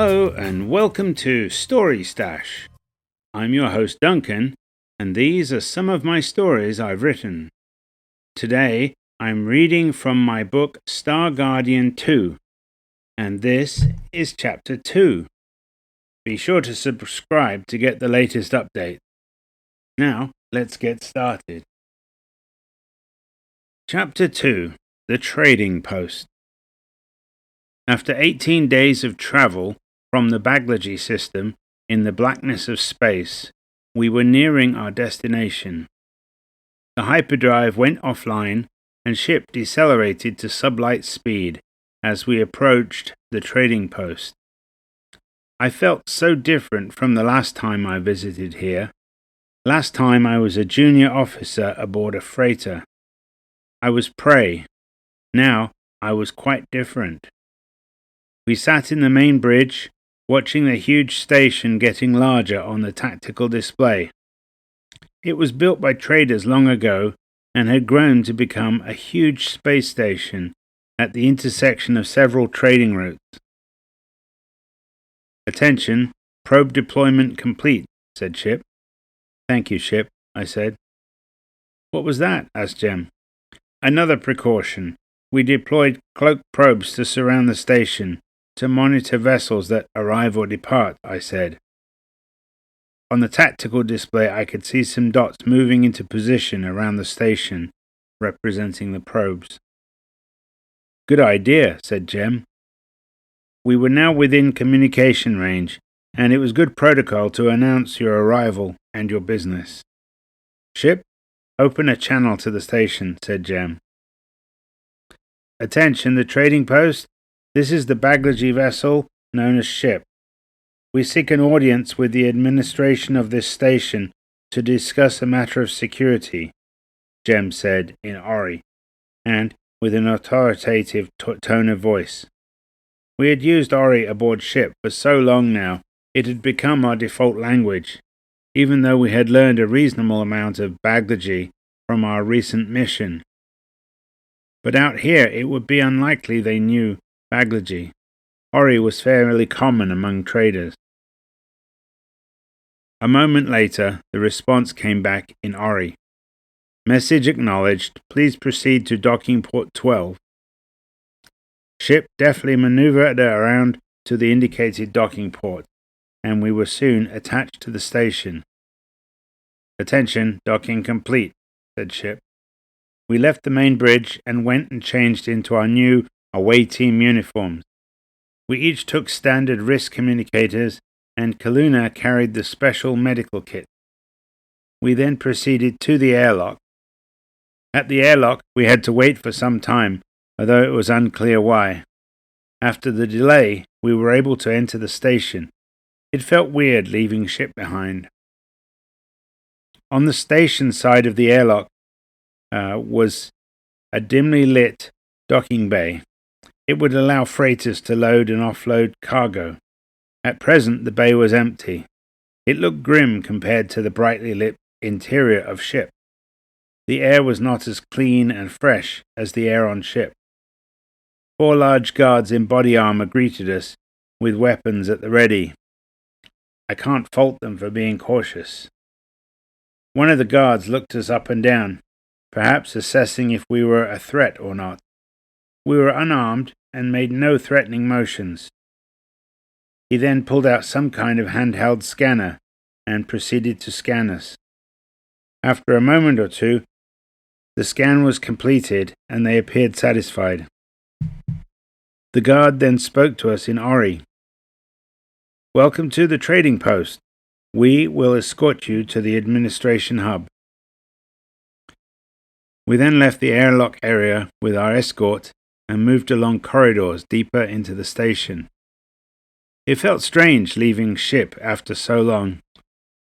Hello and welcome to Story Stash. I'm your host Duncan, and these are some of my stories I've written. Today I'm reading from my book Star Guardian 2, and this is Chapter 2. Be sure to subscribe to get the latest update. Now let's get started. Chapter 2: The Trading Post. After 18 days of travel from the Baglaji system in the blackness of space, we were nearing our destination. The hyperdrive went offline and ship decelerated to sublight speed as we approached the trading post. I felt so different from the last time I visited here. Last time I was a junior officer aboard a freighter. I was prey. Now I was quite different. We sat in the main bridge, watching the huge station getting larger on the tactical display. It was built by traders long ago and had grown to become a huge space station at the intersection of several trading routes. "Attention, probe deployment complete," said Ship. "Thank you, Ship," I said. "What was that?" asked Jem. "Another precaution. We deployed cloak probes to surround the station, to monitor vessels that arrive or depart," I said. On the tactical display I could see some dots moving into position around the station, representing the probes. "Good idea," said Jem. We were now within communication range, and it was good protocol to announce your arrival and your business. "Ship, open a channel to the station," said Jem. "Attention, the trading post. This is the Baglaji vessel known as Ship. We seek an audience with the administration of this station to discuss a matter of security," Jem said in Ori, and with an authoritative tone of voice. We had used Ori aboard Ship for so long now, it had become our default language, even though we had learned a reasonable amount of Baglaji from our recent mission. But out here it would be unlikely they knew Baglaji. Ori was fairly common among traders. A moment later, the response came back in Ori. "Message acknowledged. Please proceed to docking port 12. Ship deftly maneuvered around to the indicated docking port, and we were soon attached to the station. "Attention, docking complete," said Ship. We left the main bridge and went and changed into our new away team uniforms. We each took standard wrist communicators, and Kaluna carried the special medical kit. We then proceeded to the airlock. At the airlock, we had to wait for some time, although it was unclear why. After the delay, we were able to enter the station. It felt weird leaving Ship behind. On the station side of the airlock was a dimly lit docking bay. It would allow freighters to load and offload cargo. At present, the bay was empty. It looked grim compared to the brightly lit interior of Ship. The air was not as clean and fresh as the air on Ship. 4 large guards in body armor greeted us, with weapons at the ready. I can't fault them for being cautious. One of the guards looked us up and down, perhaps assessing if we were a threat or not. We were unarmed and made no threatening motions. He then pulled out some kind of handheld scanner and proceeded to scan us. After a moment or two, the scan was completed and they appeared satisfied. The guard then spoke to us in Ori. "Welcome to the trading post. We will escort you to the administration hub." We then left the airlock area with our escort and moved along corridors deeper into the station. It felt strange leaving Ship after so long.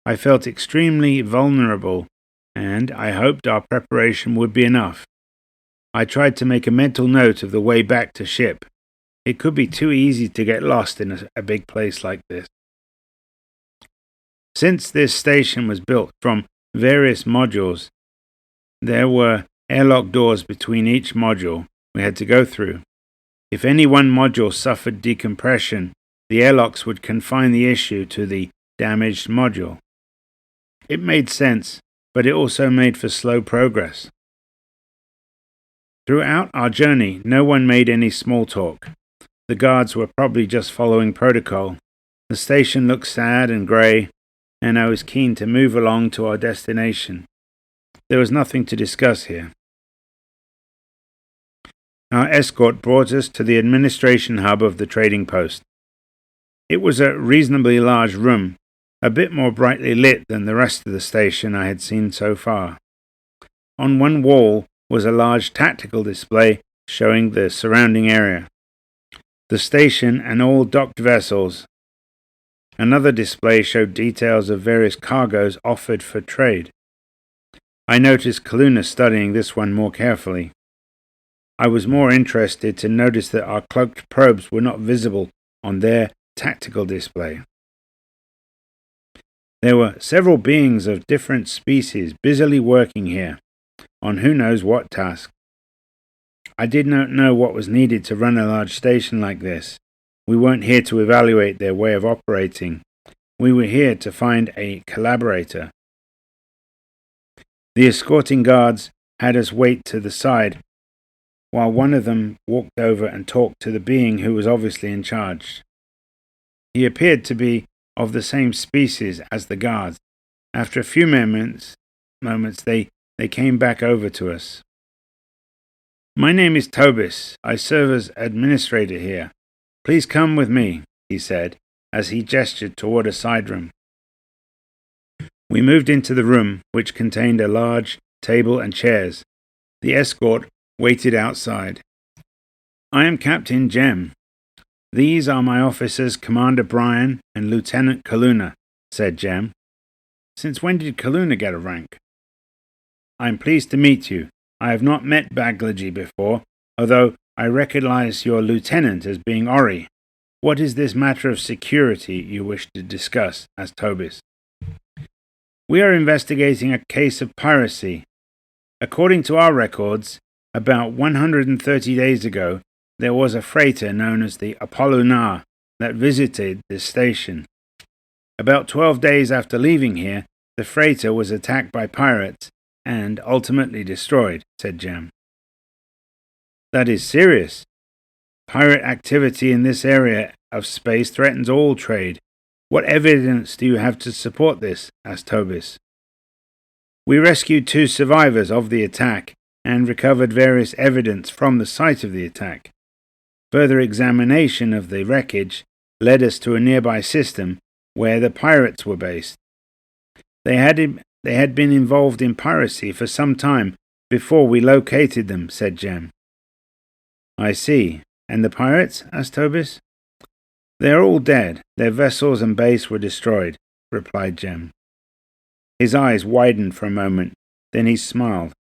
I felt extremely vulnerable, and I hoped our preparation would be enough. I tried to make a mental note of the way back to Ship. It could be too easy to get lost in a big place like this. Since this station was built from various modules, there were airlock doors between each module we had to go through. If any one module suffered decompression, the airlocks would confine the issue to the damaged module. It made sense, but it also made for slow progress. Throughout our journey, no one made any small talk. The guards were probably just following protocol. The station looked sad and grey, and I was keen to move along to our destination. There was nothing to discuss here. Our escort brought us to the administration hub of the trading post. It was a reasonably large room, a bit more brightly lit than the rest of the station I had seen so far. On one wall was a large tactical display showing the surrounding area, the station and all docked vessels. Another display showed details of various cargoes offered for trade. I noticed Kaluna studying this one more carefully. I was more interested to notice that our cloaked probes were not visible on their tactical display. There were several beings of different species busily working here, on who knows what task. I did not know what was needed to run a large station like this. We weren't here to evaluate their way of operating. We were here to find a collaborator. The escorting guards had us wait to the side, while one of them walked over and talked to the being who was obviously in charge. He appeared to be of the same species as the guards. After a few moments they came back over to us. "My name is Tobis. I serve as administrator here. Please come with me," he said, as he gestured toward a side room. We moved into the room, which contained a large table and chairs. The escort waited outside. "I am Captain Jem. These are my officers, Commander Brian and Lieutenant Kaluna," said Jem. "Since when did Kaluna get a rank?" "I am pleased to meet you. I have not met Baglaji before, although I recognize your lieutenant as being Ori. What is this matter of security you wish to discuss?" asked Tobis. "We are investigating a case of piracy. According to our records, about 130 days ago, there was a freighter known as the Apollonar that visited this station. About 12 days after leaving here, the freighter was attacked by pirates and ultimately destroyed," said Jem. "That is serious. Pirate activity in this area of space threatens all trade. What evidence do you have to support this?" asked Tobis. "We rescued 2 survivors of the attack and recovered various evidence from the site of the attack. Further examination of the wreckage led us to a nearby system where the pirates were based. They had been involved in piracy for some time before we located them," said Jem. "I see. And the pirates?" asked Tobis. "They are all dead. Their vessels and base were destroyed," replied Jem. His eyes widened for a moment, then he smiled.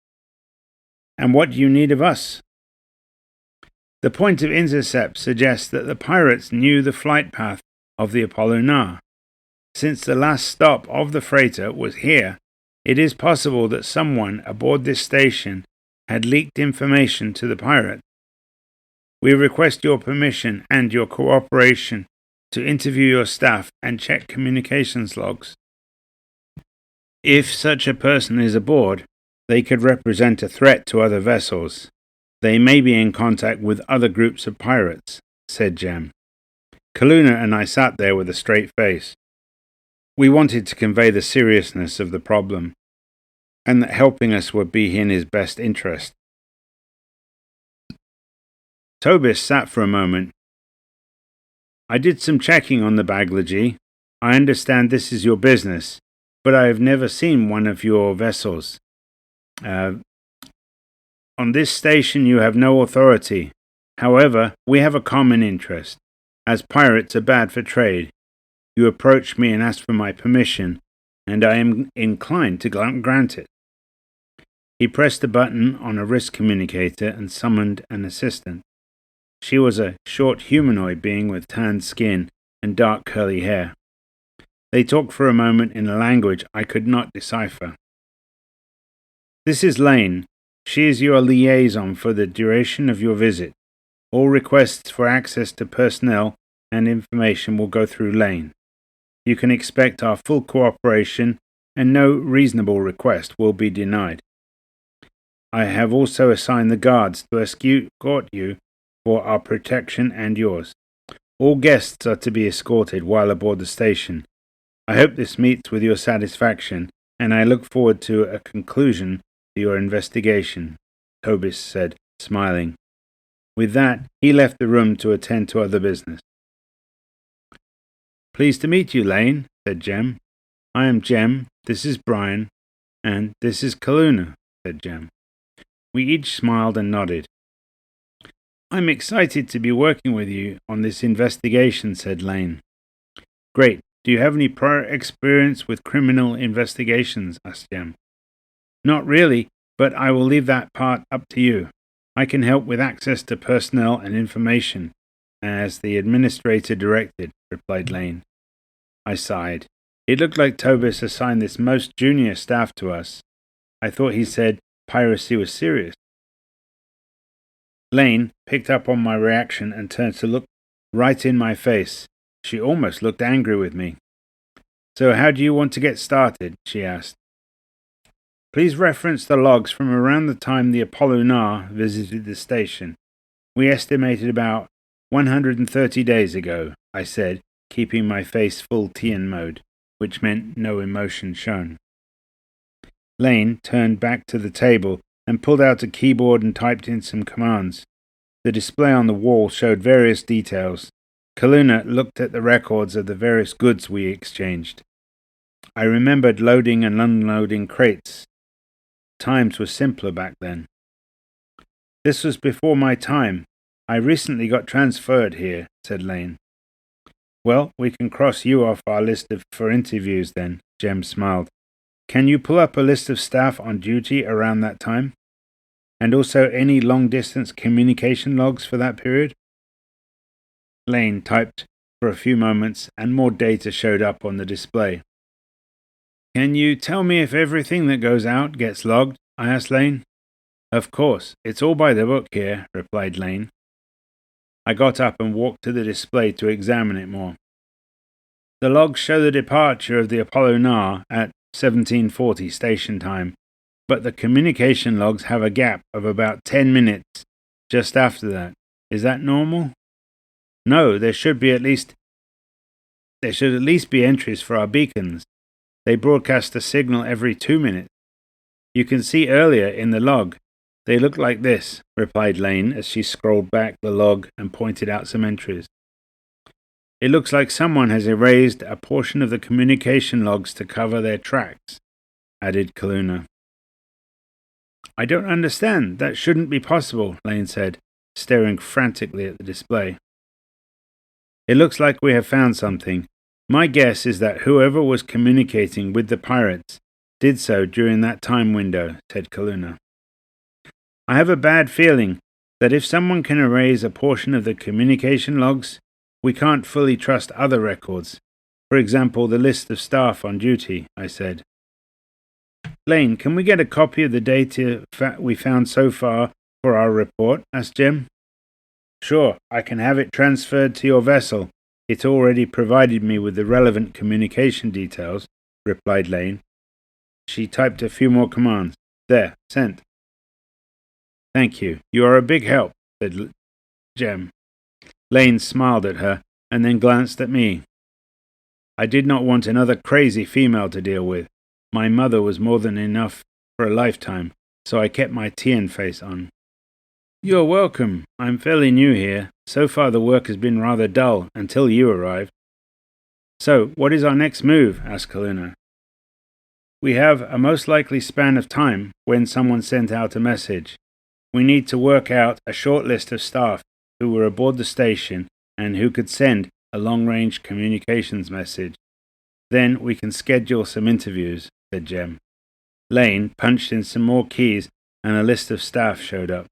"And what do you need of us?" "The point of intercept suggests that the pirates knew the flight path of the Apollonar. Since the last stop of the freighter was here, it is possible that someone aboard this station had leaked information to the pirates. We request your permission and your cooperation to interview your staff and check communications logs. If such a person is aboard, they could represent a threat to other vessels. They may be in contact with other groups of pirates," said Jem. Kaluna and I sat there with a straight face. We wanted to convey the seriousness of the problem, and that helping us would be in his best interest. Tobis sat for a moment. "I did some checking on the Baglaji. I understand this is your business, but I have never seen one of your vessels. On this station you have no authority. However, we have a common interest. As pirates are bad for trade, you approached me and asked for my permission, and I am inclined to grant it." He pressed a button on a wrist communicator and summoned an assistant. She was a short humanoid being with tanned skin and dark curly hair. They talked for a moment in a language I could not decipher. "This is Lane. She is your liaison for the duration of your visit. All requests for access to personnel and information will go through Lane. You can expect our full cooperation, and no reasonable request will be denied. I have also assigned the guards to escort you for our protection and yours. All guests are to be escorted while aboard the station. I hope this meets with your satisfaction, and I look forward to a conclusion to your investigation, Tobis said, smiling. With that, he left the room to attend to other business. Pleased to meet you, Lane, said Jem. I am Jem, this is Brian, and this is Kaluna, said Jem. We each smiled and nodded. I'm excited to be working with you on this investigation, said Lane. Great. Do you have any prior experience with criminal investigations? Asked Jem. Not really, but I will leave that part up to you. I can help with access to personnel and information, as the administrator directed, replied Lane. I sighed. It looked like Tobis assigned this most junior staff to us. I thought he said piracy was serious. Lane picked up on my reaction and turned to look right in my face. She almost looked angry with me. So how do you want to get started? She asked. Please reference the logs from around the time the Apollo-Nar visited the station. We estimated about 130 days ago, I said, keeping my face full Tian mode, which meant no emotion shown. Lane turned back to the table and pulled out a keyboard and typed in some commands. The display on the wall showed various details. Kaluna looked at the records of the various goods we exchanged. I remembered loading and unloading crates. Times were simpler back then. This was before my time. I recently got transferred here, said Lane. Well, we can cross you off our list for interviews then, Jem smiled. Can you pull up a list of staff on duty around that time? And also any long-distance communication logs for that period? Lane typed for a few moments, and more data showed up on the display. Can you tell me if everything that goes out gets logged? I asked Lane. Of course, it's all by the book here, replied Lane. I got up and walked to the display to examine it more. The logs show the departure of the Apollo-Nar at 1740 station time, but the communication logs have a gap of about 10 minutes just after that. Is that normal? No, there should at least be entries for our beacons. They broadcast a signal every 2 minutes. You can see earlier in the log. They look like this, replied Lane as she scrolled back the log and pointed out some entries. It looks like someone has erased a portion of the communication logs to cover their tracks, added Kaluna. I don't understand. That shouldn't be possible, Lane said, staring frantically at the display. It looks like we have found something. My guess is that whoever was communicating with the pirates did so during that time window, said Kaluna. I have a bad feeling that if someone can erase a portion of the communication logs, we can't fully trust other records. For example, the list of staff on duty, I said. Lane, can we get a copy of the data we found so far for our report? Asked Jem. Sure, I can have it transferred to your vessel. It already provided me with the relevant communication details, replied Lane. She typed a few more commands. There, sent. Thank you. You are a big help, said Jem. Lane smiled at her and then glanced at me. I did not want another crazy female to deal with. My mother was more than enough for a lifetime, so I kept my Tian face on. You're welcome. I'm fairly new here. So far the work has been rather dull until you arrived. So, what is our next move? Asked Kaluna. We have a most likely span of time when someone sent out a message. We need to work out a short list of staff who were aboard the station and who could send a long-range communications message. Then we can schedule some interviews, said Jem. Lane punched in some more keys and a list of staff showed up.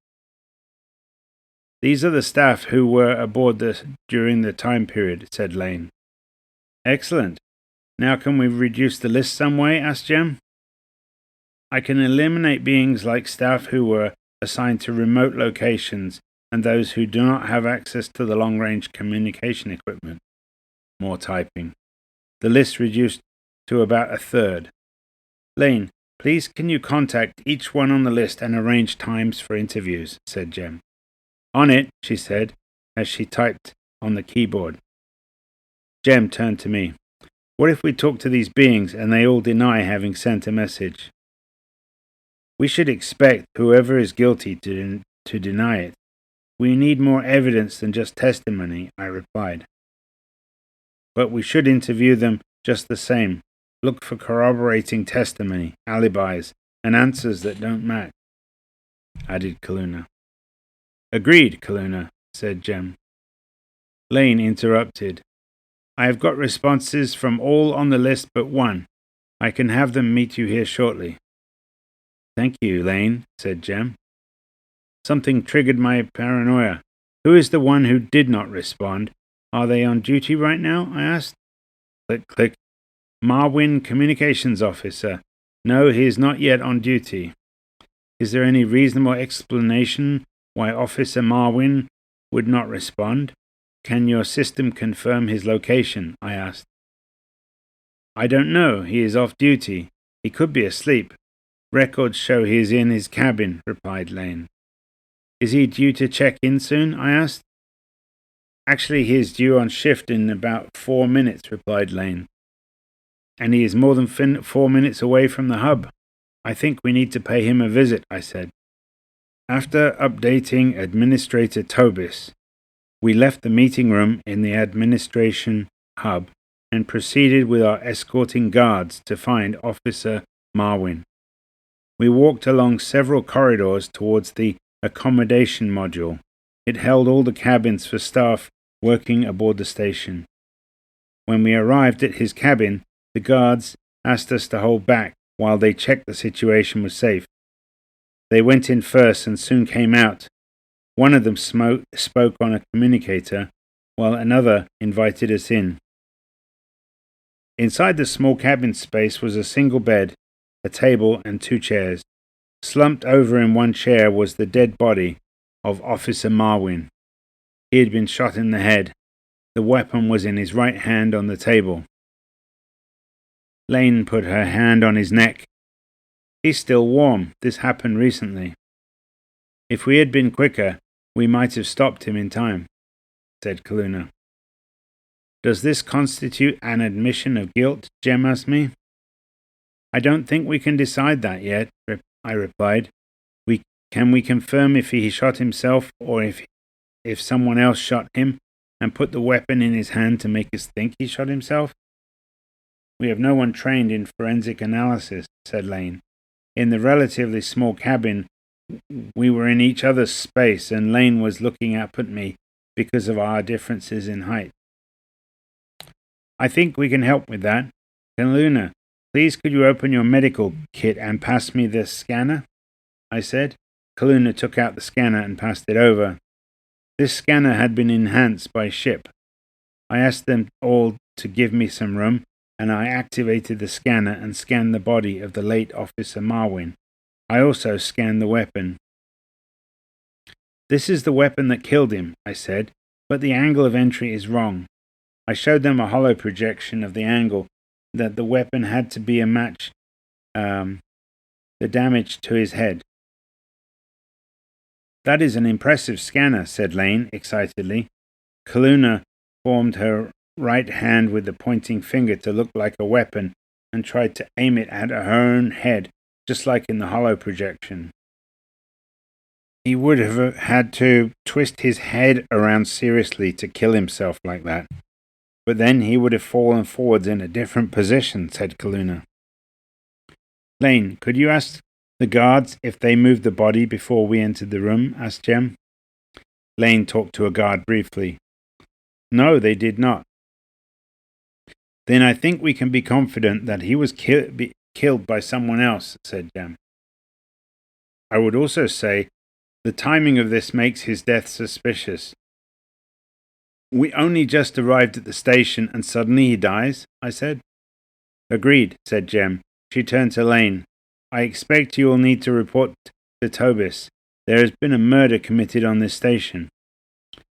These are the staff who were aboard during the time period, said Lane. Excellent. Now can we reduce the list some way? Asked Jem. I can eliminate beings like staff who were assigned to remote locations and those who do not have access to the long-range communication equipment. More typing. The list reduced to about a third. Lane, please can you contact each one on the list and arrange times for interviews, said Jem. On it, she said, as she typed on the keyboard. Jem turned to me. What if we talk to these beings and they all deny having sent a message? We should expect whoever is guilty to deny it. We need more evidence than just testimony, I replied. But we should interview them just the same. Look for corroborating testimony, alibis, and answers that don't match, added Kaluna. Agreed, Kaluna, said Jem. Lane interrupted. I have got responses from all on the list but one. I can have them meet you here shortly. Thank you, Lane, said Jem. Something triggered my paranoia. Who is the one who did not respond? Are they on duty right now? I asked. Click, click. Marwin Communications Officer. No, he is not yet on duty. Is there any reasonable explanation why Officer Marwin would not respond? Can your system confirm his location? I asked. I don't know. He is off duty. He could be asleep. Records show he is in his cabin, replied Lane. Is he due to check in soon? I asked. Actually, he is due on shift in about 4 minutes, replied Lane. And he is more than 4 minutes away from the hub. I think we need to pay him a visit, I said. After updating Administrator Tobis, we left the meeting room in the administration hub and proceeded with our escorting guards to find Officer Marwin. We walked along several corridors towards the accommodation module. It held all the cabins for staff working aboard the station. When we arrived at his cabin, the guards asked us to hold back while they checked the situation was safe. They went in first and soon came out. One of them spoke on a communicator, while another invited us in. Inside the small cabin space was a single bed, a table, and 2 chairs. Slumped over in one chair was the dead body of Officer Marwin. He had been shot in the head. The weapon was in his right hand on the table. Lane put her hand on his neck. He's still warm. This happened recently. If we had been quicker, we might have stopped him in time, said Kaluna. Does this constitute an admission of guilt? Jem asked me. I don't think we can decide that yet, I replied. Can we confirm if he shot himself or if someone else shot him and put the weapon in his hand to make us think he shot himself? We have no one trained in forensic analysis, said Lane. In the relatively small cabin, we were in each other's space and Lane was looking up at me because of our differences in height. I think we can help with that. Kaluna, please could you open your medical kit and pass me the scanner? I said. Kaluna took out the scanner and passed it over. This scanner had been enhanced by SHIP. I asked them all to give me some room, and I activated the scanner and scanned the body of the late Officer Marwin. I also scanned the weapon. This is the weapon that killed him, I said, but the angle of entry is wrong. I showed them a hollow projection of the angle that the weapon had to be a match the damage to his head. That is an impressive scanner, said Lane excitedly. Kaluna formed her right hand with the pointing finger to look like a weapon and tried to aim it at her own head, just like in the hollow projection. He would have had to twist his head around seriously to kill himself like that. But then he would have fallen forwards in a different position, said Kaluna. Lane, could you ask the guards if they moved the body before we entered the room? Asked Jem. Lane talked to a guard briefly. No, they did not. Then I think we can be confident that he was killed by someone else, said Jem. I would also say the timing of this makes his death suspicious. We only just arrived at the station and suddenly he dies, I said. Agreed, said Jem. She turned to Lane. I expect you will need to report to Tobis. There has been a murder committed on this station.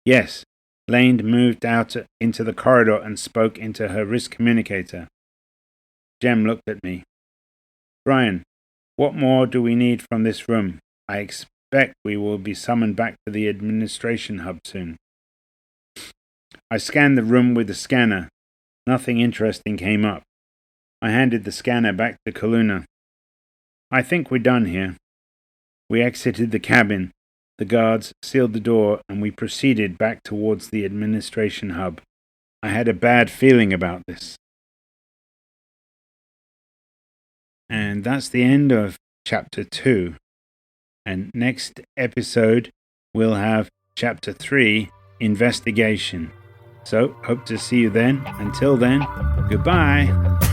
Yes. Lane moved out into the corridor and spoke into her wrist communicator. Jem looked at me. Brian, what more do we need from this room? I expect we will be summoned back to the administration hub soon. I scanned the room with the scanner. Nothing interesting came up. I handed the scanner back to Kaluna. I think we're done here. We exited the cabin. The guards sealed the door and we proceeded back towards the administration hub. I had a bad feeling about this. And that's the end of chapter 2. And next episode we'll have chapter 3, Investigation. So, hope to see you then. Until then, goodbye.